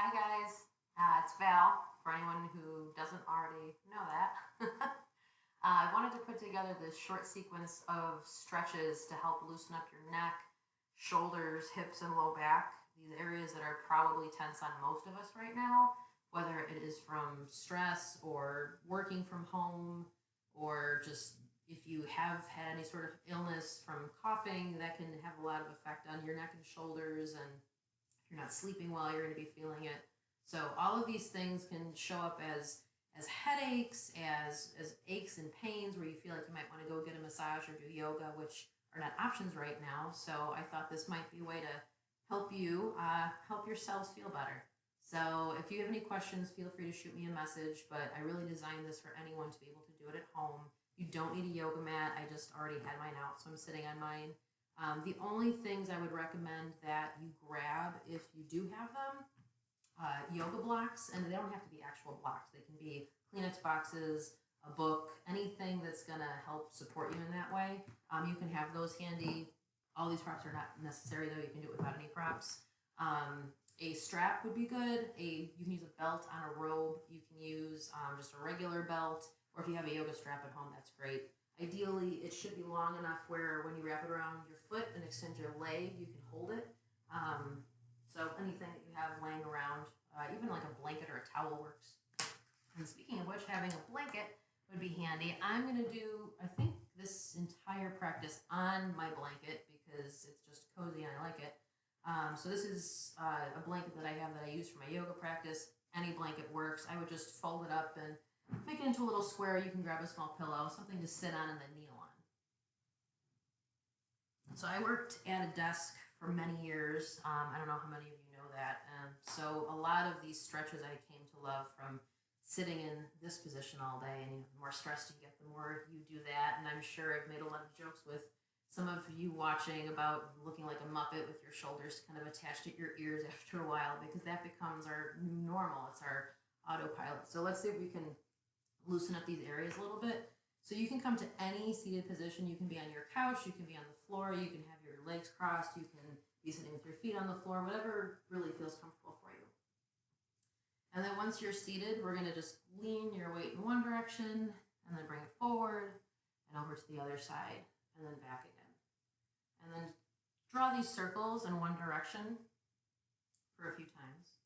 Hi guys, it's Val. For anyone who doesn't already know that, I wanted to put together this short sequence of stretches to help loosen up your neck, shoulders, hips, and low back. These areas that are probably tense on most of us right now, whether it is from stress or working from home, or just if you have had any sort of illness from coughing, that can have a lot of effect on your neck and shoulders, and you're not sleeping well, you're going to be feeling it. So all of these things can show up as headaches, as aches and pains, where you feel like you might want to go get a massage or do yoga, which are not options right now. So I thought this might be a way to help you help yourselves feel better. So if you have any questions, feel free to shoot me a message. But I really designed this for anyone to be able to do it at home. You don't need a yoga mat. I just already had mine out, so I'm sitting on mine. The only things I would recommend that you grab if you do have them, yoga blocks, and they don't have to be actual blocks. They can be Kleenex boxes, a book, anything that's going to help support you in that way. You can have those handy. All these props are not necessary, though. You can do it without any props. A strap would be good. You can use a belt on a robe. You can use just a regular belt, or if you have a yoga strap at home, that's great. Ideally, it should be long enough where when you wrap it around your foot and extend your leg, you can hold it. So anything that you have laying around, even like a blanket or a towel works. And speaking of which, having a blanket would be handy. I'm going to do, I think, this entire practice on my blanket because it's just cozy and I like it. So this is a blanket that I have that I use for my yoga practice. Any blanket works. I would just fold it up and make it into a little square. You can grab a small pillow, something to sit on and then kneel on. So I worked at a desk for many years. I don't know how many of you know that. So a lot of these stretches I came to love from sitting in this position all day. And the more stressed you get, the more you do that. And I'm sure I've made a lot of jokes with some of you watching about looking like a Muppet with your shoulders kind of attached to your ears after a while, because that becomes our new normal. It's our autopilot. So let's see if we can loosen up these areas a little bit. So you can come to any seated position. You can be on your couch, you can be on the floor, you can have your legs crossed, you can be sitting with your feet on the floor, whatever really feels comfortable for you. And then once you're seated, we're going to just lean your weight in one direction and then bring it forward and over to the other side and then back again. And then draw these circles in one direction for a few times.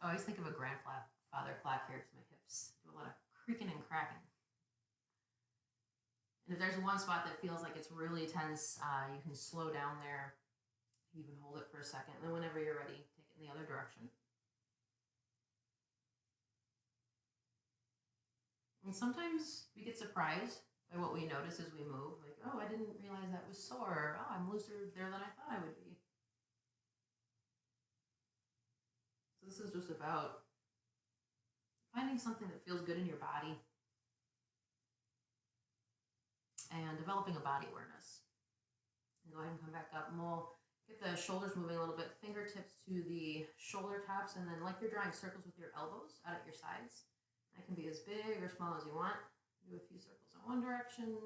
I always think of a grandfather clock here because my hips do a lot of creaking and cracking. And if there's one spot that feels like it's really tense, you can slow down there. You can hold it for a second. And then whenever you're ready, take it in the other direction. And sometimes we get surprised by what we notice as we move. Like, oh, I didn't realize that was sore. Oh, I'm looser there than I thought I would be. So this is just about finding something that feels good in your body and developing a body awareness. And go ahead and come back up, and we'll get the shoulders moving a little bit, fingertips to the shoulder tops, and then like you're drawing circles with your elbows out at your sides. That can be as big or small as you want. Do a few circles in one direction,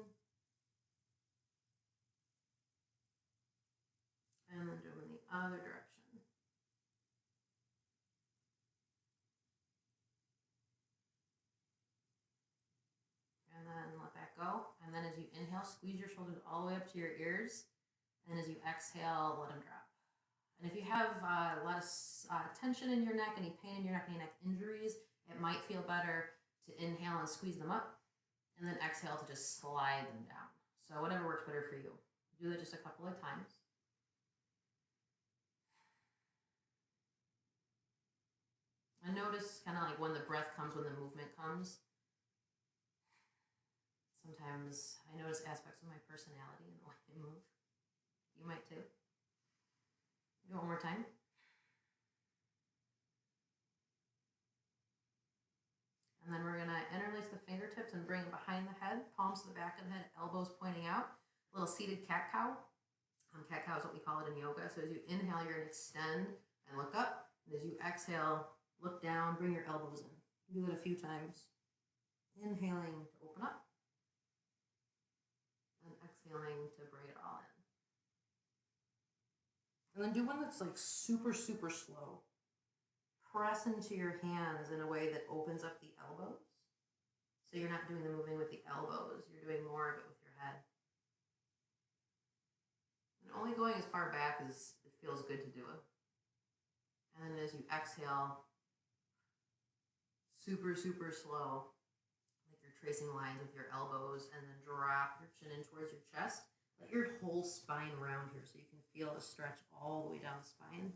and then do them in the other direction. And then let that go. And then as you inhale, squeeze your shoulders all the way up to your ears. And as you exhale, let them drop. And if you have a lot of tension in your neck, any pain in your neck, any neck injuries, it might feel better to inhale and squeeze them up, and then exhale to just slide them down. So whatever works better for you. Do that just a couple of times. And notice kind of like when the breath comes, when the movement comes. Sometimes I notice aspects of my personality in the way I move. You might too. Do it one more time. And then we're going to interlace the fingertips and bring it behind the head, palms to the back of the head, elbows pointing out. A little seated cat-cow. Cat cow is what we call it in yoga. So as you inhale, you're going to extend and look up. And as you exhale, look down, bring your elbows in. Do it a few times. Inhaling to open up. And exhaling to bring it all in. And then do one that's like super, super slow. Press into your hands in a way that opens up the elbows. So you're not doing the moving with the elbows, you're doing more of it with your head. And only going as far back as it feels good to do it. And then as you exhale, super, super slow, like you're tracing lines with your elbows, and then drop your chin in towards your chest. Let your whole spine round here so you can feel a stretch all the way down the spine.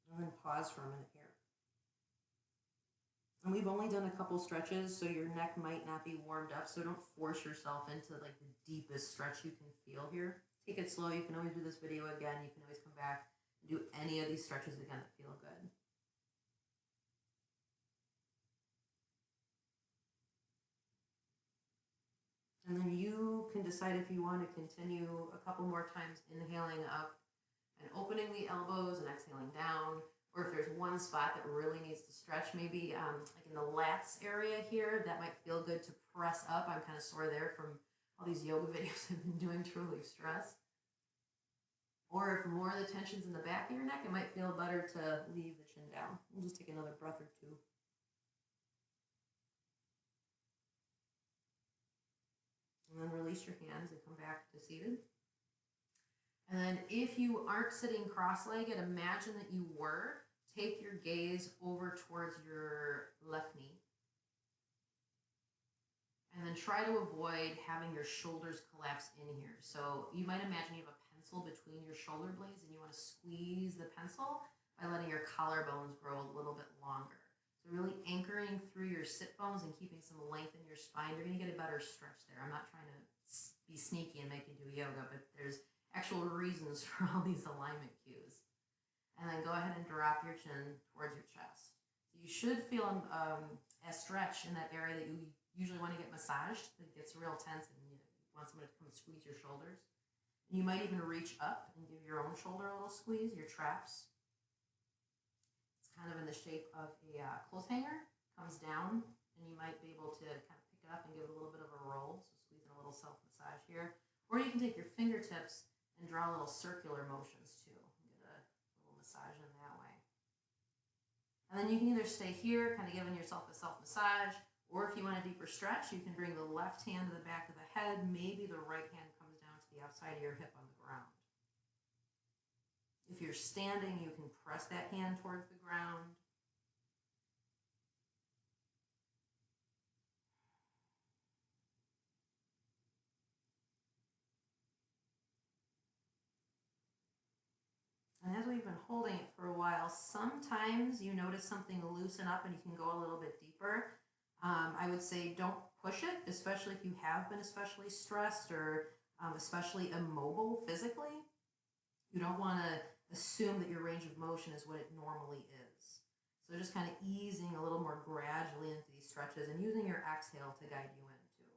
And then pause for a minute here. And we've only done a couple stretches, so your neck might not be warmed up, so don't force yourself into like the deepest stretch you can feel here. Take it slow. You can always do this video again. You can always come back and do any of these stretches again that feel good. And then you can decide if you want to continue a couple more times, inhaling up and opening the elbows and exhaling down. Or if there's one spot that really needs to stretch, maybe like in the lats area here, that might feel good to press up. I'm kind of sore there from all these yoga videos I've been doing to relieve stress. Or if more of the tension's in the back of your neck, it might feel better to leave the chin down. We'll just take another breath or two. And then release your hands and come back to seated. And then if you aren't sitting cross-legged, imagine that you were. Take your gaze over towards your left knee. And then try to avoid having your shoulders collapse in here. So you might imagine you have a pencil between your shoulder blades and you want to squeeze the pencil by letting your collarbones grow a little bit longer. So really anchoring through your sit bones and keeping some length in your spine, you're going to get a better stretch there. I'm not trying to be sneaky and make you do yoga, but there's actual reasons for all these alignment cues. And then go ahead and drop your chin towards your chest. So you should feel a stretch in that area that you usually want to get massaged. It gets real tense and you want someone to come and squeeze your shoulders. And you might even reach up and give your own shoulder a little squeeze, your traps. It's kind of in the shape of a clothes hanger, comes down, and you might be able to kind of pick it up and give it a little bit of a roll. So squeezing a little self-massage here. Or you can take your fingertips and draw little circular motions too. Get a little massage in that way. And then you can either stay here, kind of giving yourself a self-massage, or if you want a deeper stretch, you can bring the left hand to the back of the head. Maybe the right hand comes down to the outside of your hip on the ground. If you're standing, you can press that hand towards the ground. And as we've been holding it for a while, sometimes you notice something loosen up and you can go a little bit deeper. I would say don't push it, especially if you have been especially stressed or especially immobile physically. You don't want to assume that your range of motion is what it normally is. So just kind of easing a little more gradually into these stretches and using your exhale to guide you in too.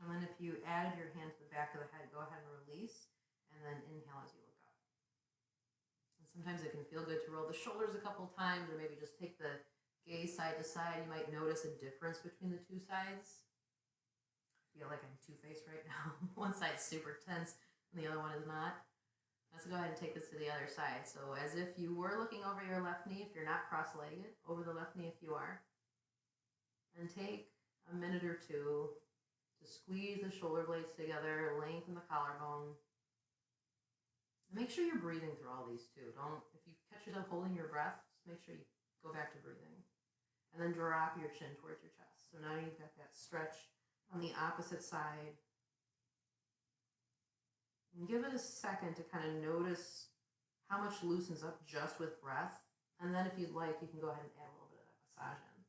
And then if you added your hand to the back of the head, go ahead and release, and then inhale as you look up. And sometimes it can feel good to roll the shoulders a couple times, or maybe just take the gaze side to side. You might notice a difference between the two sides. I feel like I'm two-faced right now. One side's super tense, and the other one is not. Let's go ahead and take this to the other side. So as if you were looking over your left knee, if you're not cross-legged, over the left knee if you are. And take a minute or two to squeeze the shoulder blades together, lengthen the collarbone. Make sure you're breathing through all these too. If you catch yourself holding your breath, just make sure you go back to breathing. And then drop your chin towards your chest. So now you've got that stretch on the opposite side. And give it a second to kind of notice how much loosens up just with breath. And then if you'd like, you can go ahead and add a little bit of that massage in.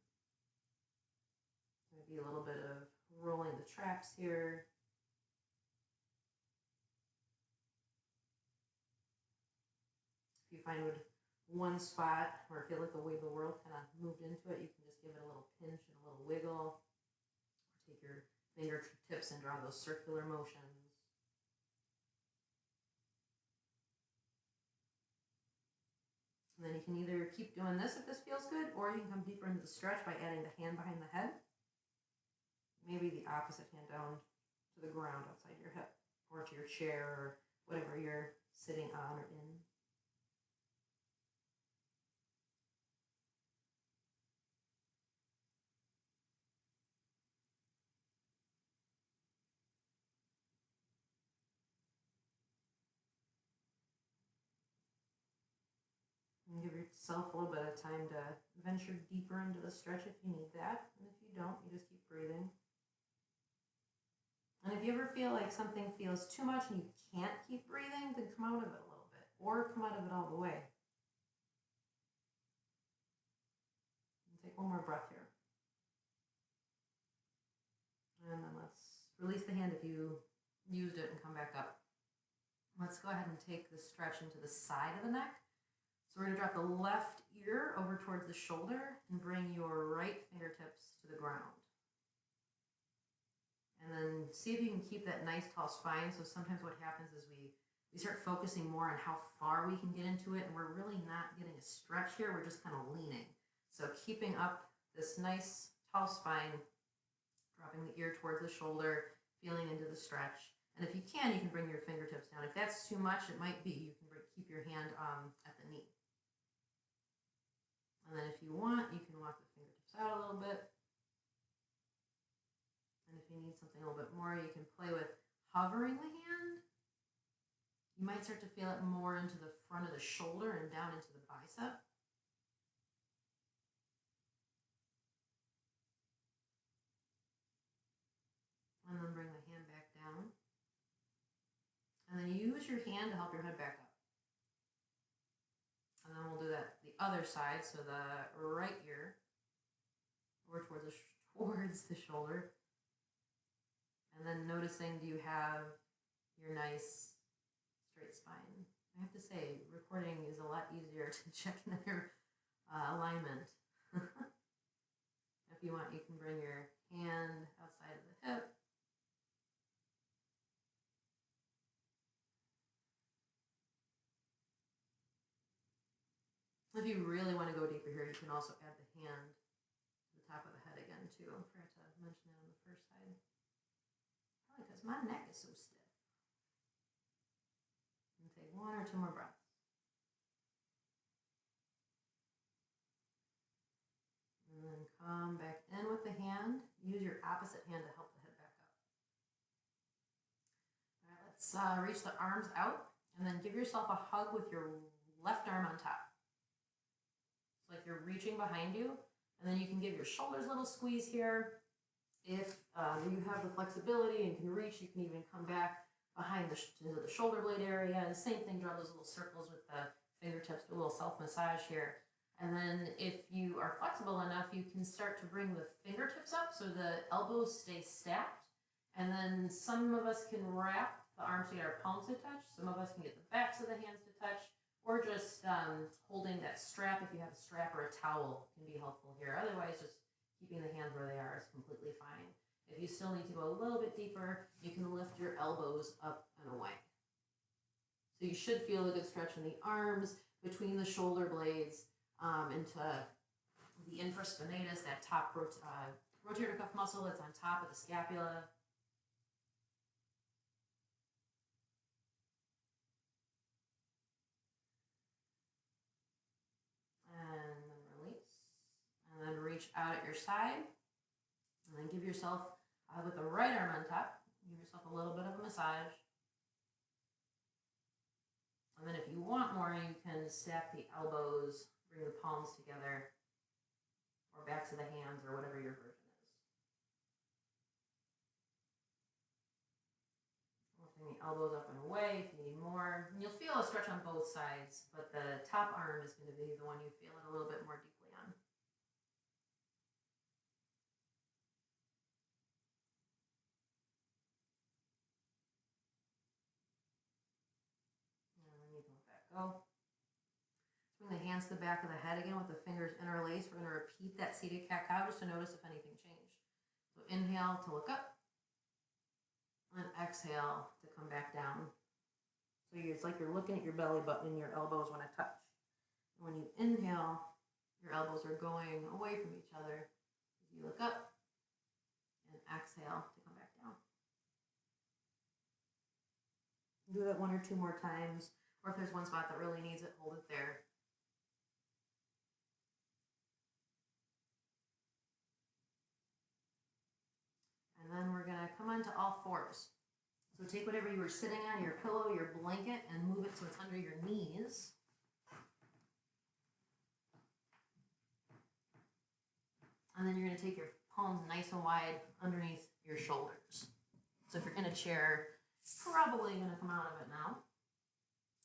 Maybe a little bit of rolling the traps here. If you find one spot where I feel like the weight of the world kind of moved into it, you can just give it a little pinch and a little wiggle. Or take your fingertips and draw those circular motions. And then you can either keep doing this if this feels good, or you can come deeper into the stretch by adding the hand behind the head. maybe the opposite hand down to the ground outside your hip or to your chair or whatever you're sitting on or in. And give yourself a little bit of time to venture deeper into the stretch if you need that. And if you don't, you just keep breathing. And if you ever feel like something feels too much and you can't keep breathing, then come out of it a little bit or come out of it all the way. And take one more breath here. And then let's release the hand if you used it and come back up. Let's go ahead and take the stretch into the side of the neck. So we're going to drop the left ear over towards the shoulder and bring your right fingertips to the ground. And then see if you can keep that nice tall spine. So sometimes what happens is we start focusing more on how far we can get into it, and we're really not getting a stretch here. We're just kind of leaning. So keeping up this nice tall spine, dropping the ear towards the shoulder, feeling into the stretch. And if you can bring your fingertips down. If that's too much, it might be you can keep your hand at the knee. And then if you want, you can walk the fingertips out a little bit. And if you need something a little bit more, you can play with hovering the hand. You might start to feel it more into the front of the shoulder and down into the bicep. And then bring the hand back down. And then use your hand to help your head back up. And then we'll do that the other side, so the right ear over towards the shoulder. And then noticing, do you have your nice straight spine? I have to say, recording is a lot easier to check your alignment. If you want, you can bring your hand outside of the hip. If you really want to go deeper here, you can also add the hand to the top of the head again too. I forgot to mention that on the first side. Probably because my neck is so stiff. And take one or two more breaths. And then come back in with the hand. Use your opposite hand to help the head back up. All right, let's reach the arms out and then give yourself a hug with your left arm on top. Like you're reaching behind you, and then you can give your shoulders a little squeeze here. If you have the flexibility and can reach, you can even come back behind into the shoulder blade area. And same thing, draw those little circles with the fingertips, do a little self-massage here. And then if you are flexible enough, you can start to bring the fingertips up so the elbows stay stacked. And then some of us can wrap the arms together, palms to touch. Some of us can get the backs of the hands to touch. Or just holding that strap, if you have a strap or a towel, can be helpful here. Otherwise, just keeping the hands where they are is completely fine. If you still need to go a little bit deeper, you can lift your elbows up and away. So you should feel a good stretch in the arms, between the shoulder blades, into the infraspinatus, that top rotator cuff muscle that's on top of the scapula. Reach out at your side, and then give yourself, with the right arm on top, give yourself a little bit of a massage. And then if you want more, you can stack the elbows, bring the palms together, or backs of the hands, or whatever your version is. Lifting the elbows up and away if you need more. And you'll feel a stretch on both sides, but the top arm is going to be the one you feel it a little bit more deeply on. Go. Bring the hands to the back of the head again with the fingers interlaced. We're going to repeat that seated cat-cow just to notice if anything changed. So inhale to look up, and exhale to come back down. So it's like you're looking at your belly button and your elbows want to touch. And when you inhale, your elbows are going away from each other. As you look up, And exhale to come back down. Do that 1 or 2 more times, or if there's one spot that really needs it, hold it there. And then we're gonna come onto all fours. So take whatever you were sitting on, your pillow, your blanket, and move it so it's under your knees. And then you're gonna take your palms nice and wide underneath your shoulders. So if you're in a chair, probably gonna come out of it now,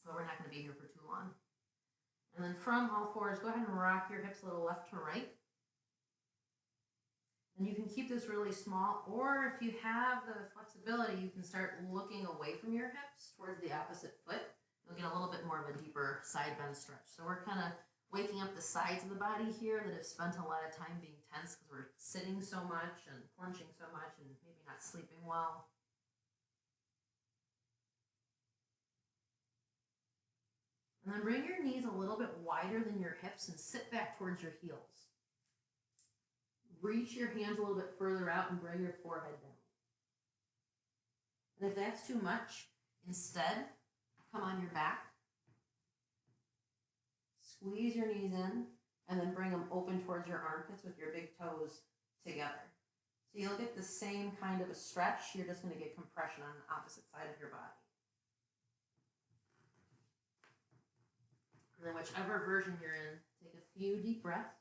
but we're not gonna be here for too long. And then from all fours, go ahead and rock your hips a little left to right. And you can keep this really small, or if you have the flexibility, you can start looking away from your hips towards the opposite foot. You'll get a little bit more of a deeper side bend stretch. So we're kind of waking up the sides of the body here that have spent a lot of time being tense because we're sitting so much and plunging so much and maybe not sleeping well. And then bring your knees a little bit wider than your hips and sit back towards your heels. Reach your hands a little bit further out and bring your forehead down. And if that's too much, instead, come on your back. Squeeze your knees in, and then bring them open towards your armpits with your big toes together. So you'll get the same kind of a stretch, you're just going to get compression on the opposite side of your body. And then whichever version you're in, take a few deep breaths.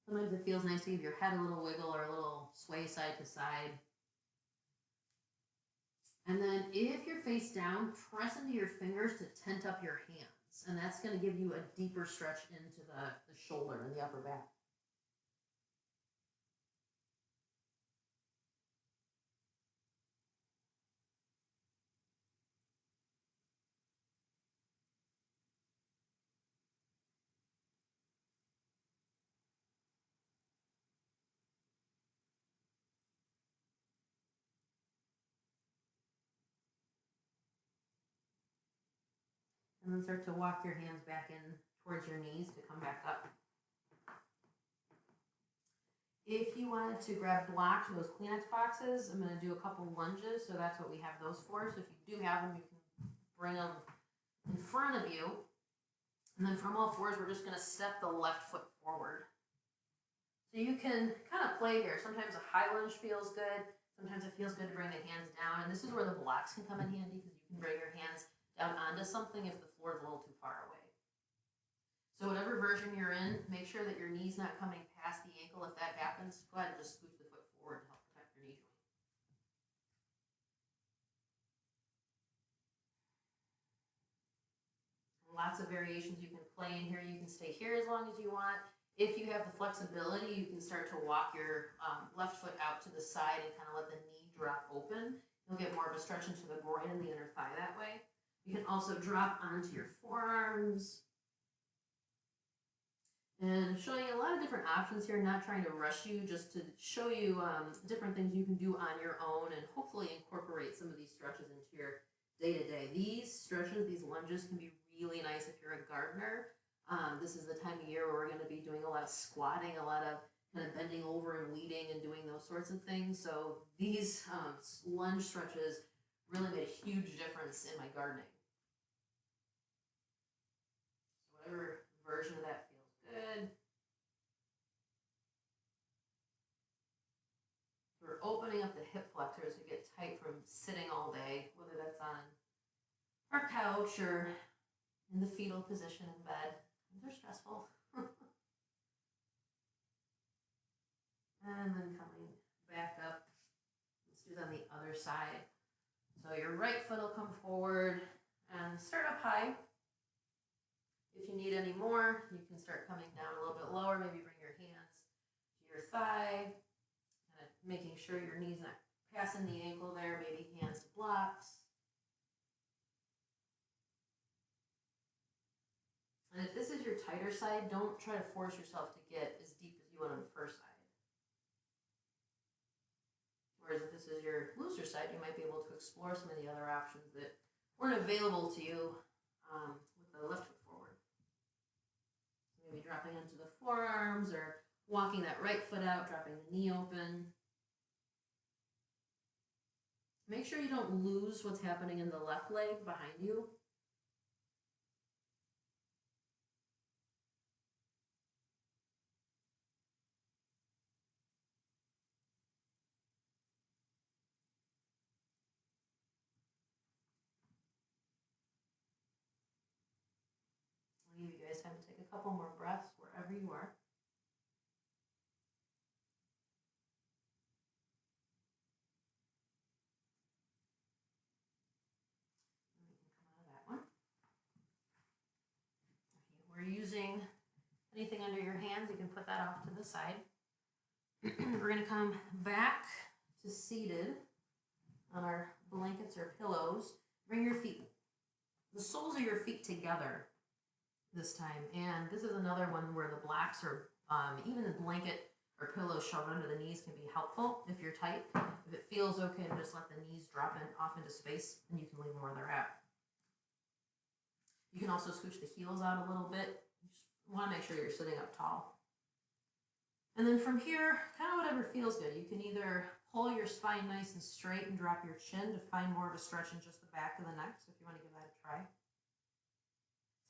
Sometimes it feels nice to give your head a little wiggle or a little sway side to side. And then if you're face down, press into your fingers to tent up your hands. And that's going to give you a deeper stretch into the shoulder and the upper back. And then start to walk your hands back in towards your knees to come back up. If you wanted to grab blocks or those Kleenex boxes, I'm going to do a couple lunges, so that's what we have those for. So if you do have them, you can bring them in front of you. And then from all fours, we're just going to step the left foot forward. So you can kind of play here. Sometimes a high lunge feels good. Sometimes it feels good to bring the hands down. And this is where the blocks can come in handy because you can bring your hands down onto something if the floor is a little too far away. So whatever version you're in, make sure that your knee's not coming past the ankle. If that happens, go ahead and just scooch the foot forward to help protect your knee joint. Lots of variations you can play in here. You can stay here as long as you want. If you have the flexibility, you can start to walk your left foot out to the side and kind of let the knee drop open. You'll get more of a stretch into the groin and the inner thigh that way. You can also drop onto your forearms. And showing you a lot of different options here, not trying to rush you, just to show you different things you can do on your own and hopefully incorporate some of these stretches into your day-to-day. These stretches, these lunges can be really nice if you're a gardener. This is the time of year where we're going to be doing a lot of squatting, a lot of kind of bending over and weeding and doing those sorts of things. So these lunge stretches really made a huge difference in my gardening. So whatever version of that feels good. We're opening up the hip flexors to get tight from sitting all day, whether that's on our couch or in the fetal position in bed. They're stressful. And then coming back up. Let's do it on the other side. So your right foot will come forward and start up high. If you need any more, you can start coming down a little bit lower. Maybe bring your hands to your thigh, kind of making sure your knee's not passing the ankle there. Maybe hands to blocks. And if this is your tighter side, don't try to force yourself to get as deep as you want on the first side. Whereas if this is your looser side, you might be able to explore some of the other options that weren't available to you with the left foot forward. Maybe dropping onto the forearms or walking that right foot out, dropping the knee open. Make sure you don't lose what's happening in the left leg behind you. I'll give you guys time to take a couple more breaths wherever you are. And we can come out of that one. If we're using anything under your hands, you can put that off to the side. We're going to come back to seated on our blankets or pillows. Bring your feet, the soles of your feet together this time. And this is another one where the blocks or even the blanket or pillow shoved under the knees can be helpful if you're tight. If it feels okay to just let the knees drop in off into space, and you can leave them where they're at. You can also scooch the heels out a little bit. You just want to make sure you're sitting up tall. And then from here, kind of whatever feels good. You can either pull your spine nice and straight and drop your chin to find more of a stretch in just the back of the neck. So if you want to give that a try.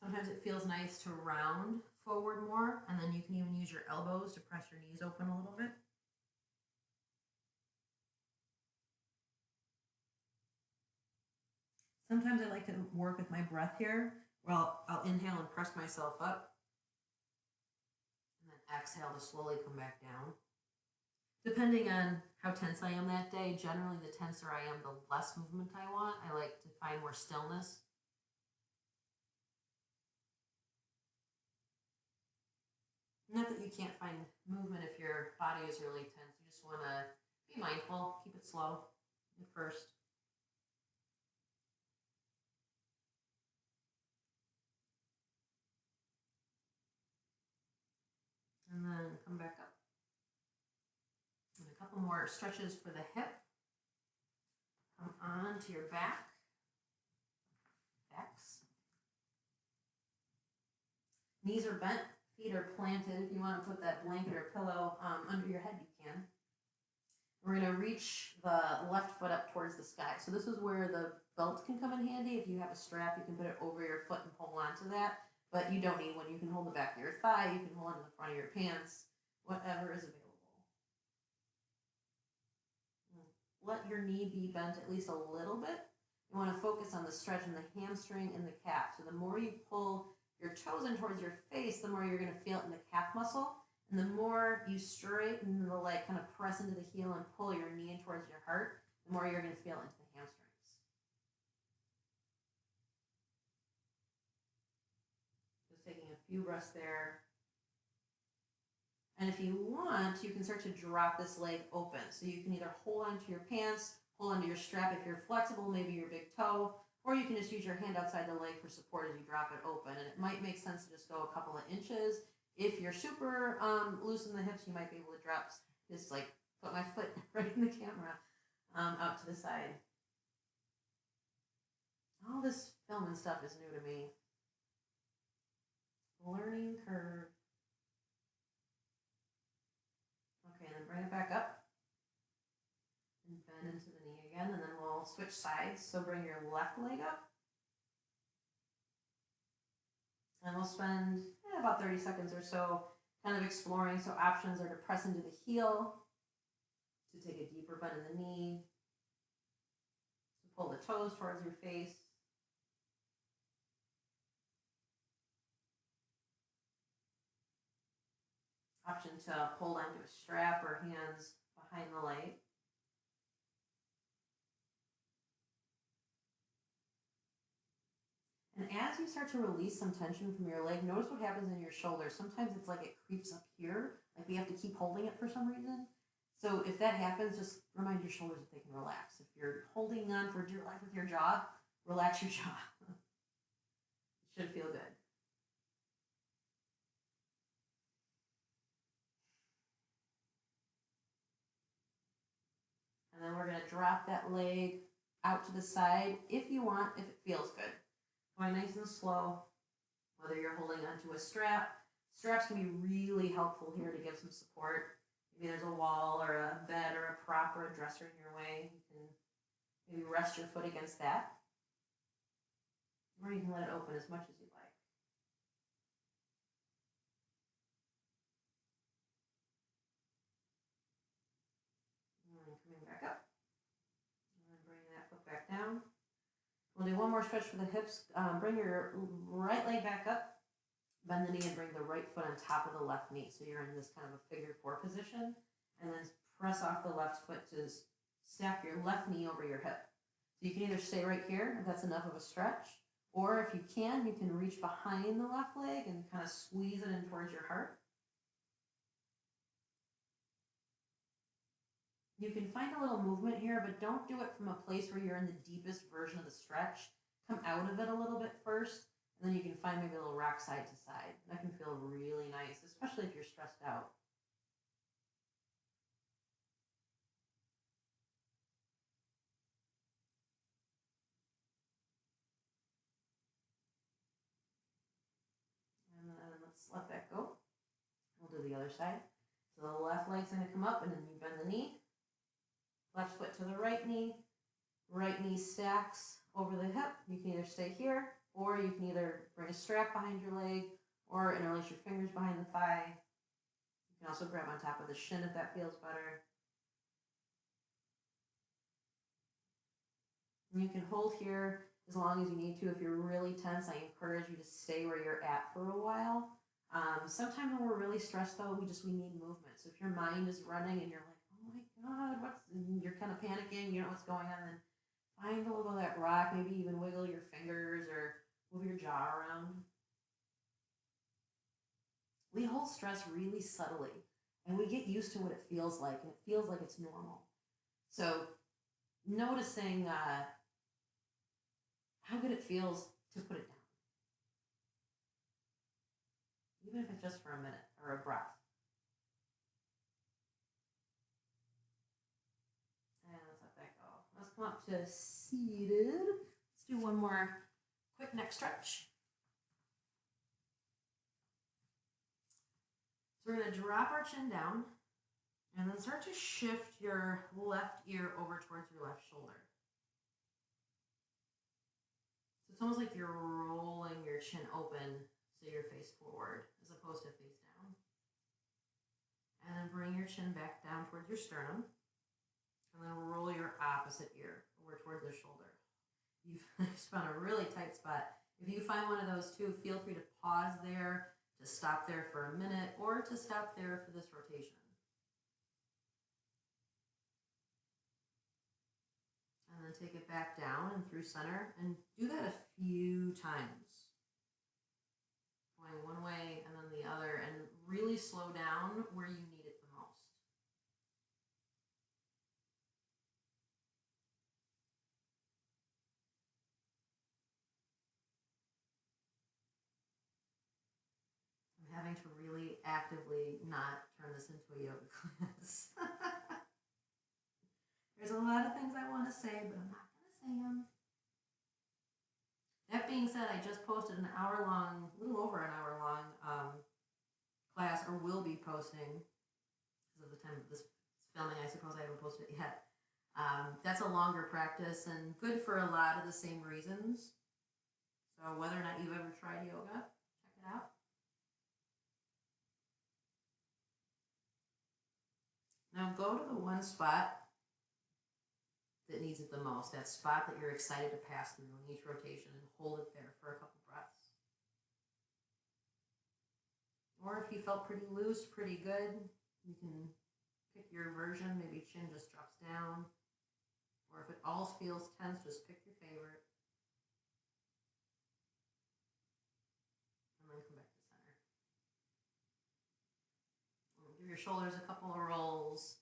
Sometimes it feels nice to round forward more, and then you can even use your elbows to press your knees open a little bit. Sometimes I like to work with my breath here. Well, I'll inhale and press myself up, and then exhale to slowly come back down. Depending on how tense I am that day, generally the tenser I am, the less movement I want. I like to find more stillness. Not that you can't find movement if your body is really tense. You just want to be mindful, keep it slow at first. And then come back up. And a couple more stretches for the hip. Come on to your back. Backs. Knees are bent. Feet are planted. If you want to put that blanket or pillow under your head, you can. We're going to reach the left foot up towards the sky. So this is where the belt can come in handy. If you have a strap, you can put it over your foot and hold on to that. But you don't need one. You can hold the back of your thigh. You can hold on to the front of your pants. Whatever is available. Let your knee be bent at least a little bit. You want to focus on the stretch in the hamstring and the calf. So the more you pull your toes in towards your face, the more you're going to feel it in the calf muscle. And the more you straighten the leg, kind of press into the heel and pull your knee in towards your heart, the more you're going to feel it into the hamstrings. Just taking a few breaths there. And if you want, you can start to drop this leg open. So you can either hold onto your pants, hold onto your strap if you're flexible, maybe your big toe, or you can just use your hand outside the leg for support as you drop it open. And it might make sense to just go a couple of inches. If you're super loose in the hips, you might be able to drop, just like put my foot right in the camera, out to the side. All this filming stuff is new to me. Learning curve. Okay, and then bring it back up. And bend into the knee again, and then we'll switch sides. So bring your left leg up. And we'll spend about 30 seconds or so kind of exploring. So options are to press into the heel, to take a deeper bend in the knee, to pull the toes towards your face. Option to hold onto a strap or hands behind the leg. And as you start to release some tension from your leg, notice what happens in your shoulders. Sometimes it's like it creeps up here, like we have to keep holding it for some reason. So if that happens, just remind your shoulders that they can relax. If you're holding on for dear life with your jaw, relax your jaw. It should feel good. And then we're going to drop that leg out to the side if you want, if it feels good. Going nice and slow, whether you're holding onto a strap. Straps can be really helpful here to give some support. Maybe there's a wall or a bed or a prop or a dresser in your way. You can maybe rest your foot against that. Or you can let it open as much as you like. And then coming back up. And then bringing that foot back down. We'll do one more stretch for the hips. Bring your right leg back up. Bend the knee and bring the right foot on top of the left knee. So you're in this kind of a figure four position. And then press off the left foot to stack your left knee over your hip. So you can either stay right here if that's enough of a stretch, or if you can reach behind the left leg and kind of squeeze it in towards your heart. You can find a little movement here, but don't do it from a place where you're in the deepest version of the stretch. Come out of it a little bit first, and then you can find maybe a little rock side to side. That can feel really nice, especially if you're stressed out. And then let's let that go. We'll do the other side. So the left leg's going to come up, and then you bend the knee. Left foot to the right knee stacks over the hip. You can either stay here, or you can either bring a strap behind your leg, or interlace your fingers behind the thigh. You can also grab on top of the shin if that feels better. And you can hold here as long as you need to. If you're really tense, I encourage you to stay where you're at for a while. Sometimes when we're really stressed though, we need movement. So if your mind is running and you're like, oh my God, you're kind of panicking, you know what's going on, then find a little of that rock, maybe even wiggle your fingers or move your jaw around. We hold stress really subtly and we get used to what it feels like, and it feels like it's normal. So noticing how good it feels to put it down. Even if it's just for a minute or a breath. And let's let that go. Let's come up to seated. Let's do one more quick neck stretch. So we're going to drop our chin down and then start to shift your left ear over towards your left shoulder. So it's almost like you're rolling your chin open so you're face forward as opposed to face down. And then bring your chin back down towards your sternum. And then roll your opposite ear over towards the shoulder. You've found a really tight spot. If you find one of those too, feel free to pause there, to stop there for a minute, or to stop there for this rotation. And then take it back down and through center, and do that a few times. Going one way and then the other, and really slow down where you need it the most. I'm having to really actively not turn this into a yoga class. There's a lot of things I want to say, but I'm not going to say them. That being said, I just posted a little over an hour long class, or will be posting, because of the time of this filming, I suppose I haven't posted it yet. That's a longer practice and good for a lot of the same reasons. So whether or not you've ever tried yoga, check it out. Now go to the one spot that needs it the most, that spot that you're excited to pass through in each rotation, and hold it there for a couple breaths. Or if you felt pretty loose, pretty good, you can pick your version. Maybe chin just drops down. Or if it all feels tense, just pick your favorite. And then come back to center. And give your shoulders a couple of rolls.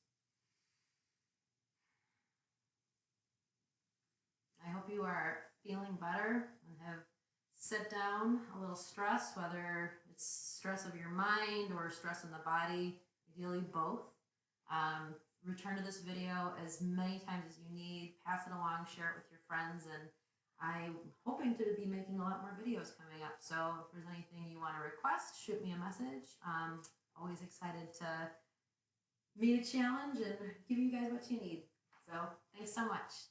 I hope you are feeling better and have set down a little stress, whether it's stress of your mind or stress in the body, ideally both. Return to this video as many times as you need, pass it along, share it with your friends, and I'm hoping to be making a lot more videos coming up. So if there's anything you want to request, shoot me a message. Always excited to meet a challenge and give you guys what you need. So thanks so much.